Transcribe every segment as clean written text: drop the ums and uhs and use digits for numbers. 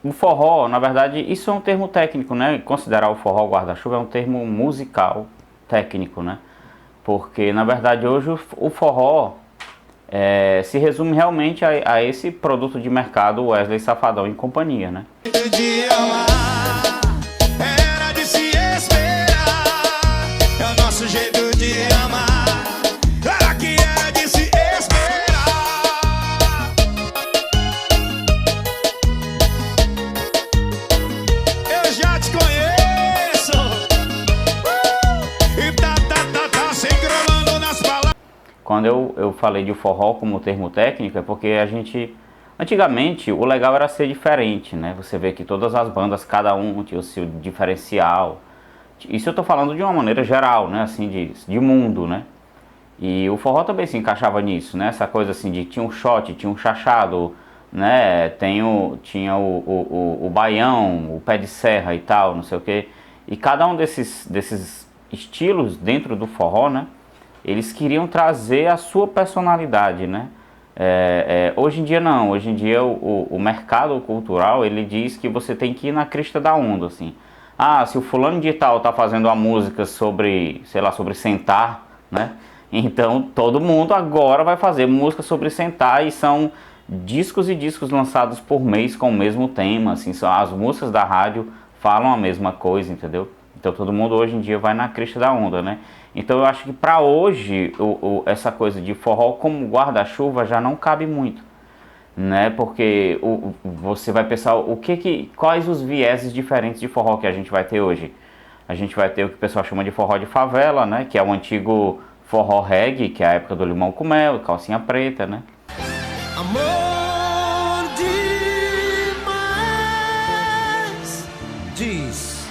O forró, na verdade, isso é um termo técnico, né? Considerar o forró guarda-chuva é um termo musical técnico, né? Porque, na verdade, hoje o forró se resume realmente a esse produto de mercado Wesley Safadão e companhia, né? De amar, era de se esperar. É o nosso jeito de amar. Era que era de se esperar. Eu já te conheço. E tá se engrolando nas palavras. Quando eu falei de forró como termo técnico, é porque antigamente, o legal era ser diferente, né? Você vê que todas as bandas, cada um tinha o seu diferencial. Isso eu tô falando de uma maneira geral, né? Assim, de mundo, né? E o forró também se encaixava nisso, né? Essa coisa assim de tinha um shot, tinha um chachado, né? Tinha o baião, o pé de serra e tal, não sei o quê. E cada um desses estilos dentro do forró, né? Eles queriam trazer a sua personalidade, né? Hoje em dia não, hoje em dia o mercado cultural ele diz que você tem que ir na crista da onda, assim. Ah, se o fulano de tal tá fazendo uma música sobre, sei lá, sobre sentar, né? Então todo mundo agora vai fazer música sobre sentar e são discos e discos lançados por mês com o mesmo tema, assim, as músicas da rádio falam a mesma coisa, entendeu? Então todo mundo hoje em dia vai na crista da onda, né? Então eu acho que para hoje essa coisa de forró como guarda-chuva já não cabe muito, né? Porque você vai pensar quais os vieses diferentes de forró que a gente vai ter hoje. A gente vai ter o que o pessoal chama de forró de favela, né? Que é o antigo forró reggae, que é a época do limão com mel, calcinha preta, né? Amor demais. Diz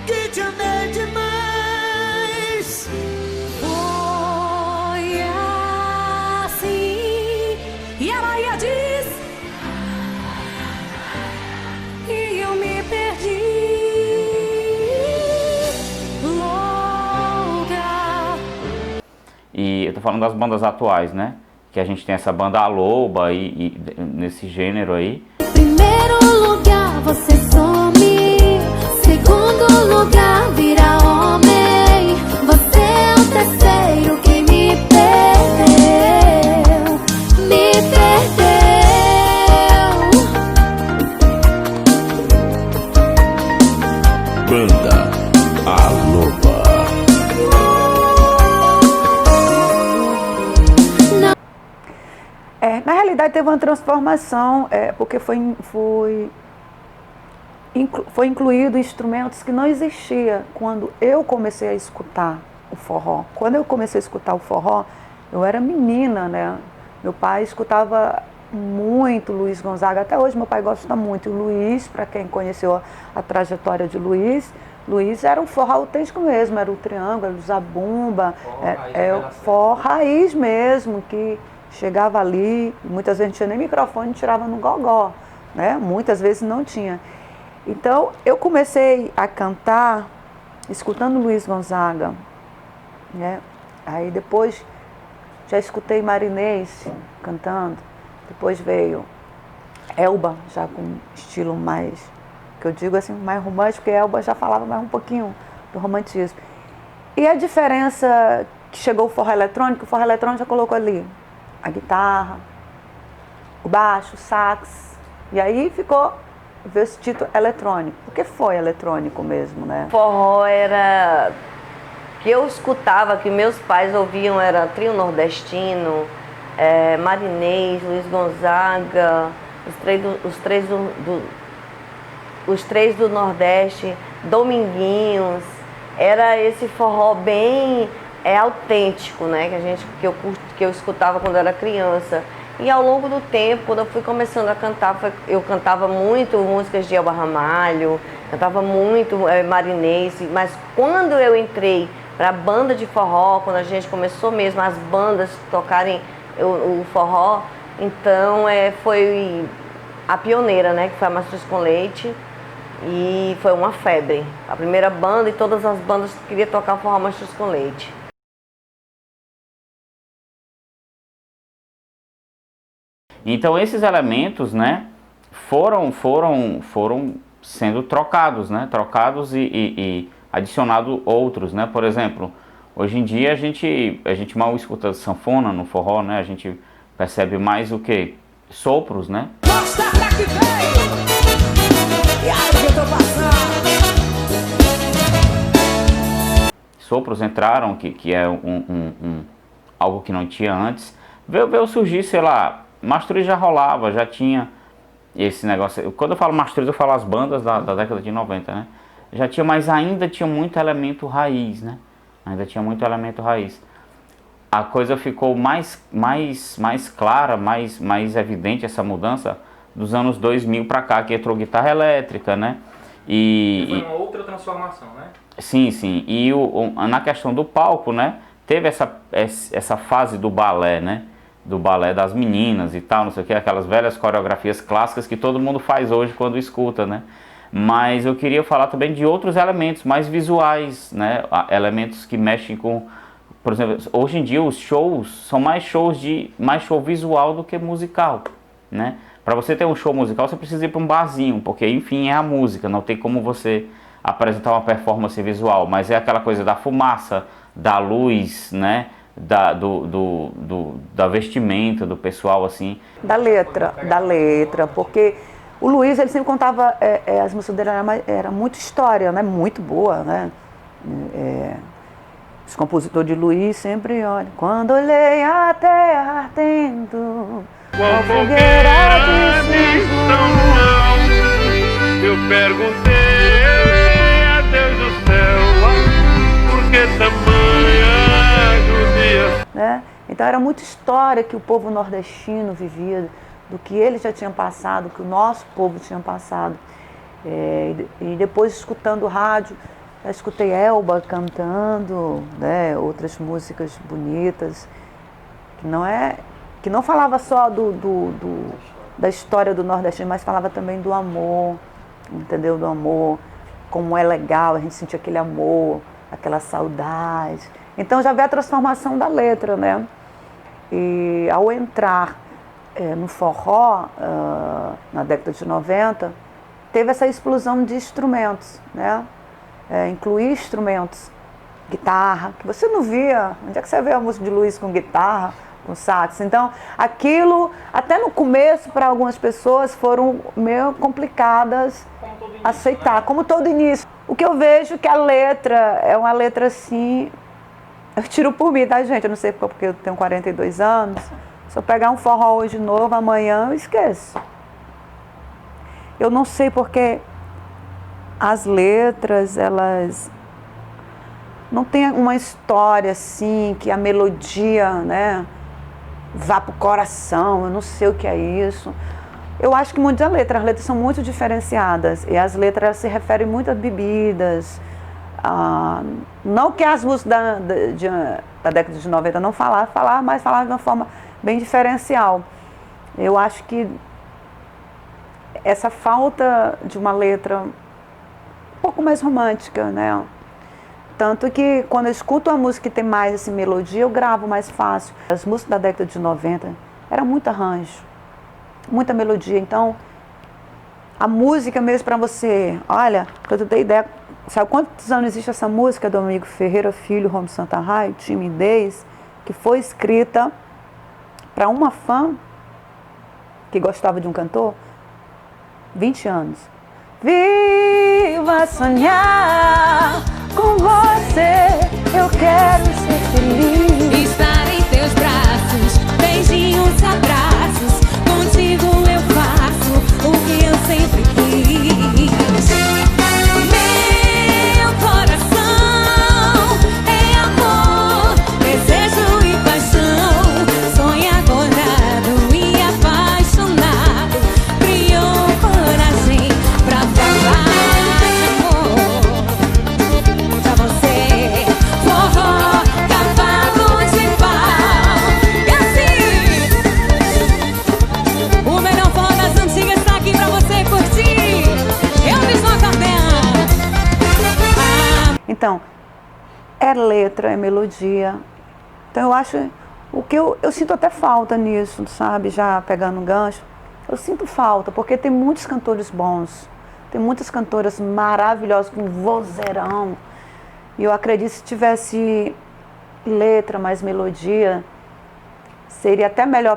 que te amei demais. Foi assim. E a Bahia diz. E eu me perdi. Louca. E eu tô falando das bandas atuais, né? Que a gente tem essa banda A Loba e nesse gênero aí. Primeiro lugar, você some. Segundo lugar, vira homem. Você é o terceiro que me perdeu. Me perdeu. Banda A Loba. Na realidade teve uma transformação, porque foi incluído instrumentos que não existia quando eu comecei a escutar o forró. Quando eu comecei a escutar o forró, eu era menina, né? Meu pai escutava muito Luiz Gonzaga, até hoje meu pai gosta muito. O Luiz, para quem conheceu a trajetória de Luiz era um forró autêntico mesmo, era o triângulo, era o zabumba, o forró raiz mesmo, que chegava ali, muitas vezes não tinha nem microfone, tirava no gogó, né? Muitas vezes não tinha. Então, eu comecei a cantar escutando Luiz Gonzaga, né? Aí depois já escutei Marinês cantando, depois veio Elba, já com estilo mais, que eu digo assim, mais romântico, porque Elba já falava mais um pouquinho do romantismo. E a diferença que chegou o forró eletrônico já colocou ali a guitarra, o baixo, o sax, e aí ficou vestido eletrônico, porque foi eletrônico mesmo, né? Forró era que eu escutava, que meus pais ouviam, era Trio Nordestino, Marinês, Luiz Gonzaga, os três do Nordeste, Dominguinhos. Era esse forró bem autêntico, né? Que eu escutava quando era criança. E ao longo do tempo, quando eu fui começando a cantar, eu cantava muito músicas de Elba Ramalho, cantava muito Marinês, mas quando eu entrei para a banda de forró, quando a gente começou mesmo as bandas tocarem o forró, então foi a pioneira, né? Que foi a Mastruz com Leite, e foi uma febre. A primeira banda, e todas as bandas queriam tocar forró Mastruz com Leite. Então esses elementos, né, foram sendo trocados, né, e adicionado outros, né. Por exemplo, hoje em dia a gente mal escuta sanfona no forró, né, a gente percebe mais o que? Sopros, né. Mostra pra que veio. E aí que eu tô passando. Sopros entraram, que é algo que não tinha antes. Veio surgir, sei lá, Mastruz já rolava, já tinha esse negócio. Quando eu falo Mastruz, eu falo as bandas da década de 90, né? Já tinha, mas ainda tinha muito elemento raiz, né? Ainda tinha muito elemento raiz. A coisa ficou mais clara, mais evidente essa mudança dos anos 2000 para cá, que entrou guitarra elétrica, né? Foi uma outra transformação, né? Sim. E na questão do palco, né? Teve essa fase do balé, né? Do balé das meninas e tal, não sei o que, aquelas velhas coreografias clássicas que todo mundo faz hoje quando escuta, né? Mas eu queria falar também de outros elementos mais visuais, né? Elementos que mexem com, por exemplo, hoje em dia os shows são mais show visual do que musical, né? Para você ter um show musical, você precisa ir para um barzinho, porque enfim é a música, não tem como você apresentar uma performance visual, mas é aquela coisa da fumaça, da luz, né? Da vestimenta do pessoal, assim. Da letra, porque o Luiz, ele sempre contava, as músicas dele era muito história, né? Muito boa, né? Os compositores de Luiz sempre, olha, quando olhei a terra ardendo, qual fogueira de São João, eu perguntei a Deus do céu, por que tamanha judia? Né? Então era muita história que o povo nordestino vivia, do que ele já tinha passado, que o nosso povo tinha passado. E depois, escutando o rádio, eu escutei Elba cantando, né, outras músicas bonitas, que não falava só da história do nordestino, mas falava também do amor, entendeu? Do amor, como é legal a gente sentir aquele amor, aquela saudade. Então já vê a transformação da letra, né? E ao entrar no forró, na década de 90, teve essa explosão de instrumentos, né? Incluir instrumentos, guitarra, que você não via. Onde é que você vê a música de Luiz com guitarra, com sax? Então, aquilo, até no começo, para algumas pessoas, foram meio complicadas aceitar, como todo início. O que eu vejo que a letra é uma letra assim, eu tiro por mim, tá, gente? Eu não sei porque eu tenho 42 anos. Se eu pegar um forró hoje novo, amanhã eu esqueço. Eu não sei porque as letras, elas não tem uma história assim, que a melodia, né, vá pro coração. Eu não sei o que é isso. Eu acho que muitas letras, as letras são muito diferenciadas. E as letras se referem muito a bebidas. Não que as músicas da década de 90 não falar, mas falar de uma forma bem diferencial. Eu acho que essa falta de uma letra um pouco mais romântica, né? Tanto que quando eu escuto uma música que tem mais essa melodia, eu gravo mais fácil. As músicas da década de 90 era muito arranjo, muita melodia. Então, a música mesmo para você, olha, para tu ter ideia, sabe quantos anos existe essa música do amigo Ferreira Filho, Rome Santa Raio, Timidez, que foi escrita para uma fã que gostava de um cantor? 20 anos. Viva sonhar com você, eu quero ser feliz. Estar em teus braços, beijinhos, abraços, contigo eu faço o que eu sempre quis. Meu coração é amor, desejo e paixão, sonho acordado e apaixonado, criou coragem pra falar de amor pra você. Forró, cavalo de pau, e assim, o melhor forró das antigas está aqui pra você curtir. Eu fiz uma acordeão. Então, é letra, é melodia. Então eu acho O que eu sinto até falta nisso, sabe? Já pegando um gancho, eu sinto falta, porque tem muitos cantores bons, tem muitas cantoras maravilhosas, com vozeirão. E eu acredito que se tivesse letra, mais melodia, seria até melhor.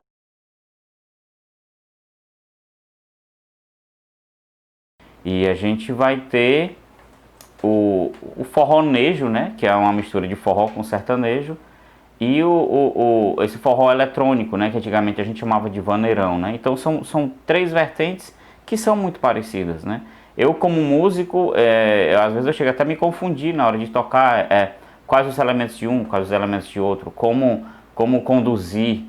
E a gente vai ter o forronejo, né? Que é uma mistura de forró com sertanejo. E esse forró eletrônico, né, que antigamente a gente chamava de vaneirão, né? Então são três vertentes que são muito parecidas, né? Eu como músico, às vezes eu chego até a me confundir na hora de tocar, quais os elementos de um, quais os elementos de outro, como conduzir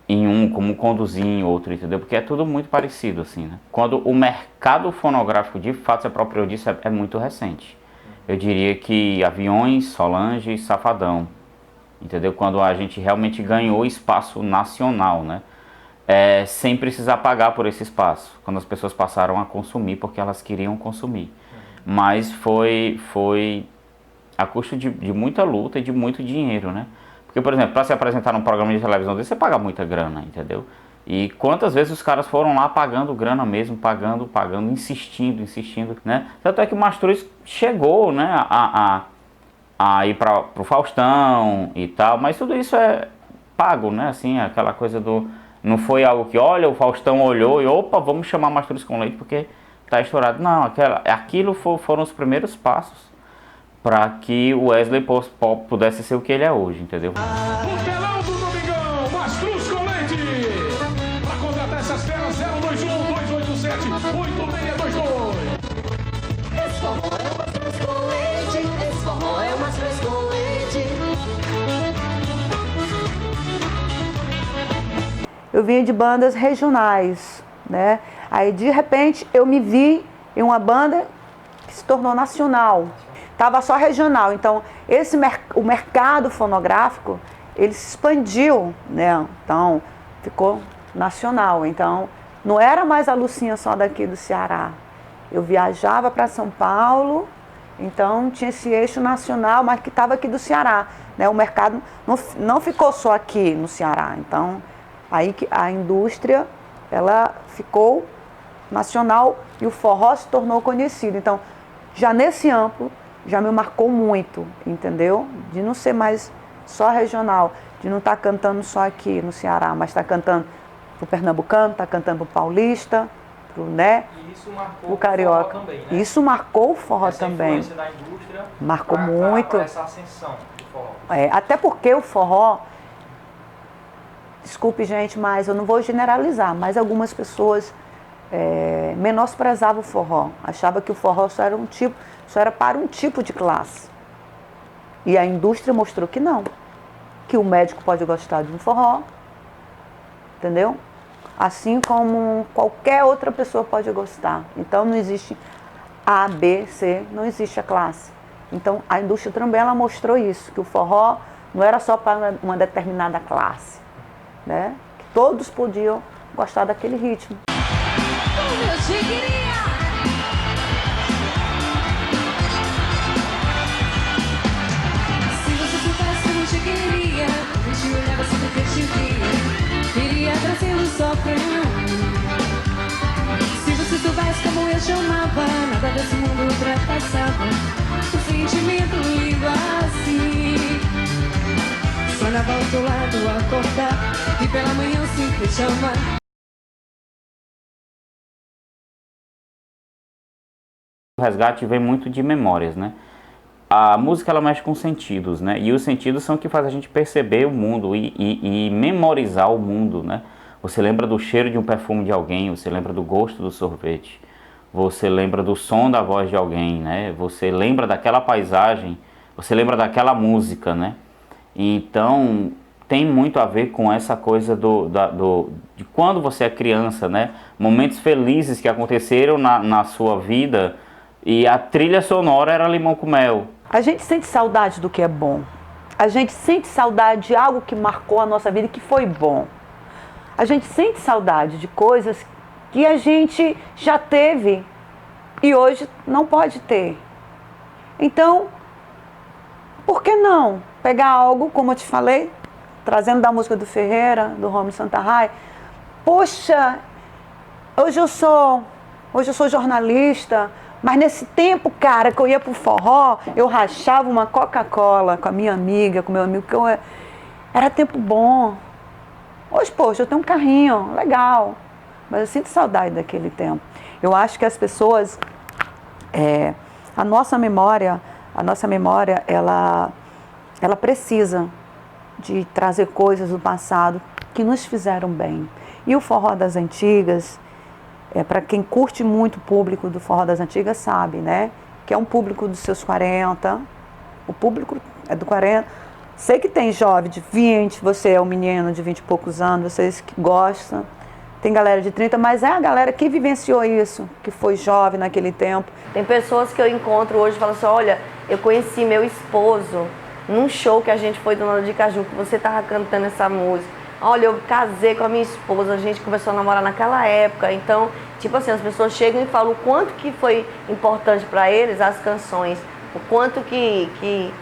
em um, como conduzir em outro, entendeu? Porque é tudo muito parecido, assim, né? Quando o mercado fonográfico de fato se apropriou disso, é muito recente. Eu diria que Aviões, Solange e Safadão. Entendeu? Quando a gente realmente ganhou espaço nacional, né? Sem precisar pagar por esse espaço. Quando as pessoas passaram a consumir porque elas queriam consumir. Mas foi a custo de muita luta e de muito dinheiro, né? Porque, por exemplo, para se apresentar num programa de televisão desse, você paga muita grana, entendeu? E quantas vezes os caras foram lá pagando grana mesmo, pagando, insistindo, né? Tanto é que o Mastruz chegou, né, a ir para o Faustão e tal, mas tudo isso é pago, né? Assim, aquela coisa do... Não foi algo que, olha, o Faustão olhou e, opa, vamos chamar Mastruz com Leite porque tá estourado. Não, aquilo foram os primeiros passos para que o Wesley pudesse ser o que ele é hoje, entendeu? O telão do Domingão, Mastruz com Leite. Para contratar essas feras, 021-287-8622. Esse forró é o Mastruz com Leite. Esse forró é o Mastruz com Leite. Eu vinha de bandas regionais, né? Aí de repente eu me vi em uma banda que se tornou nacional. Tava só regional, então o mercado fonográfico, ele se expandiu, né? Então ficou nacional, então não era mais a Lucinha só daqui do Ceará. Eu viajava para São Paulo, então tinha esse eixo nacional, mas que estava aqui do Ceará, né? O mercado não ficou só aqui no Ceará, então aí que a indústria ela ficou nacional e o forró se tornou conhecido. Então já nesse amplo já me marcou muito, entendeu? De não ser mais só regional, de não estar cantando só aqui no Ceará, mas estar cantando pro pernambucano, estar cantando pro paulista, né? E isso marcou o carioca. O forró também, né? Isso marcou o forró essa também. Influência da indústria Marcou muito. pra essa ascensão do forró. Até porque o forró, desculpe gente, mas eu não vou generalizar, mas algumas pessoas menosprezavam o forró, achavam que o forró só era para um tipo de classe. E a indústria mostrou que não, que o médico pode gostar de um forró, entendeu? Assim como qualquer outra pessoa pode gostar. Então não existe A, B, C, não existe a classe. Então a indústria também ela mostrou isso, que o forró não era só para uma determinada classe, né? Que todos podiam gostar daquele ritmo. Eu te queria. Se você soubesse como eu te queria, eu te olhava sempre que eu te via, queria trazê-lo só pra mim. Se você soubesse como eu te amava, nada desse mundo ultrapassava um sentimento lindo assim. Sonhava ao teu lado acordar e pela manhã sempre te amar. O resgate vem muito de memórias, né? A música ela mexe com sentidos, né? E os sentidos são o que faz a gente perceber o mundo e memorizar o mundo, né? Você lembra do cheiro de um perfume de alguém, você lembra do gosto do sorvete, você lembra do som da voz de alguém, né? Você lembra daquela paisagem, você lembra daquela música, né? Então tem muito a ver com essa coisa de quando você é criança, né? Momentos felizes que aconteceram na sua vida. E a trilha sonora era Limão com Mel. A gente sente saudade do que é bom. A gente sente saudade de algo que marcou a nossa vida e que foi bom. A gente sente saudade de coisas que a gente já teve e hoje não pode ter. Então, por que não pegar algo, como eu te falei, trazendo da música do Ferreira, do Romulo Santarray, poxa, hoje eu sou jornalista, mas nesse tempo, cara, que eu ia pro forró, eu rachava uma Coca-Cola com a minha amiga, com meu amigo, era tempo bom. Hoje, poxa, eu tenho um carrinho, legal, mas eu sinto saudade daquele tempo. Eu acho que as pessoas, a nossa memória, ela precisa de trazer coisas do passado que nos fizeram bem. E o forró das antigas, para quem curte muito o público do forró das antigas, sabe, né? Que é um público dos seus 40, o público é do 40. Sei que tem jovem de 20, você é um menino de 20 e poucos anos, vocês que gostam. Tem galera de 30, mas é a galera que vivenciou isso, que foi jovem naquele tempo. Tem pessoas que eu encontro hoje e falam assim, olha, eu conheci meu esposo num show que a gente foi do Nada de Caju, que você estava cantando essa música. Olha, eu casei com a minha esposa, a gente começou a namorar naquela época. Então, tipo assim, as pessoas chegam e falam o quanto que foi importante para eles as canções, o quanto que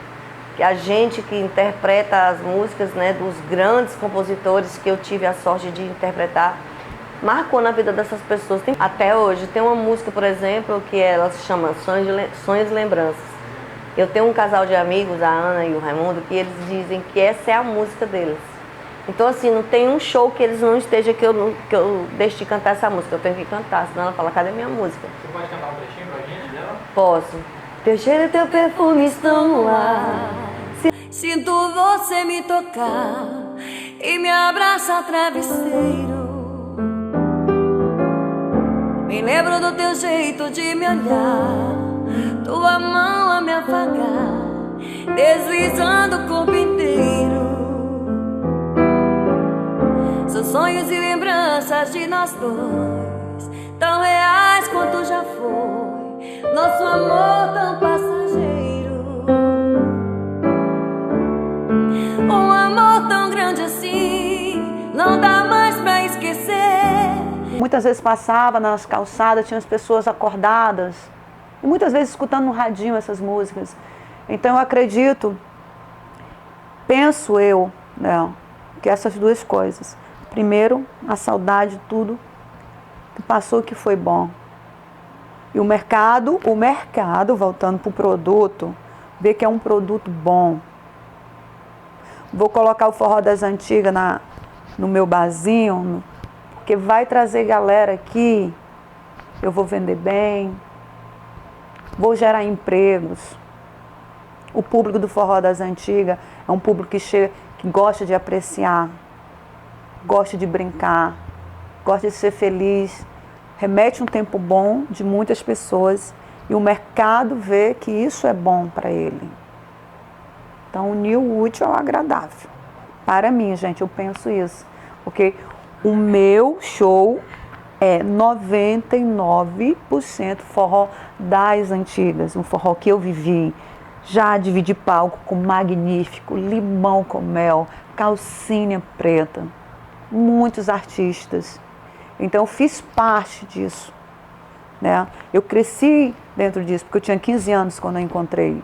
a gente que interpreta as músicas, né, dos grandes compositores que eu tive a sorte de interpretar, marcou na vida dessas pessoas. Até hoje, tem uma música, por exemplo, que ela se chama Sonhos e Lembranças. Eu tenho um casal de amigos, a Ana e o Raimundo, que eles dizem que essa é a música deles. Então, assim, não tem um show que eles não estejam que eu deixe de cantar essa música. Eu tenho que cantar, senão ela fala, cadê minha música? Você pode cantar um trechinho pra gente dela? Posso. Teu cheiro e teu perfume estão no ar. Sinto você me tocar e me abraça travesseiro. Me lembro do teu jeito de me olhar, tua mão a me afagar, deslizando o corpo inteiro. São sonhos e lembranças de nós dois, tão reais quanto já foi nosso amor tão passageiro. Um amor tão grande assim, não dá mais pra esquecer. Muitas vezes passava nas calçadas, tinha as pessoas acordadas, e muitas vezes escutando no radinho essas músicas. Então eu acredito, penso eu, né, que essas duas coisas. Primeiro, a saudade de tudo que passou, que foi bom. E o mercado, voltando para o produto, ver que é um produto bom. Vou colocar o forró das antigas no meu barzinho, porque vai trazer galera aqui, eu vou vender bem, vou gerar empregos. O público do forró das antigas é um público que gosta de apreciar, gosta de brincar, gosta de ser feliz, remete um tempo bom de muitas pessoas e o mercado vê que isso é bom para ele. Então, unir o útil ao agradável. Para mim, gente, eu penso isso, porque o meu show é 99% forró das antigas, um forró que eu vivi. Já dividi palco com Magnífico, Limão com Mel, Calcinha Preta, muitos artistas. Então eu fiz parte disso, né? Eu cresci dentro disso, porque eu tinha 15 anos quando eu encontrei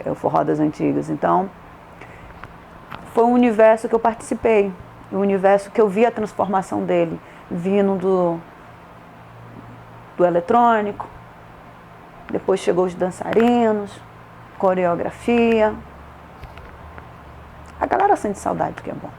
o forró das antigas. Então foi um universo que eu participei, um universo que eu vi a transformação dele, vindo do eletrônico, depois chegou os dançarinos, coreografia. A galera sente saudade, que é bom.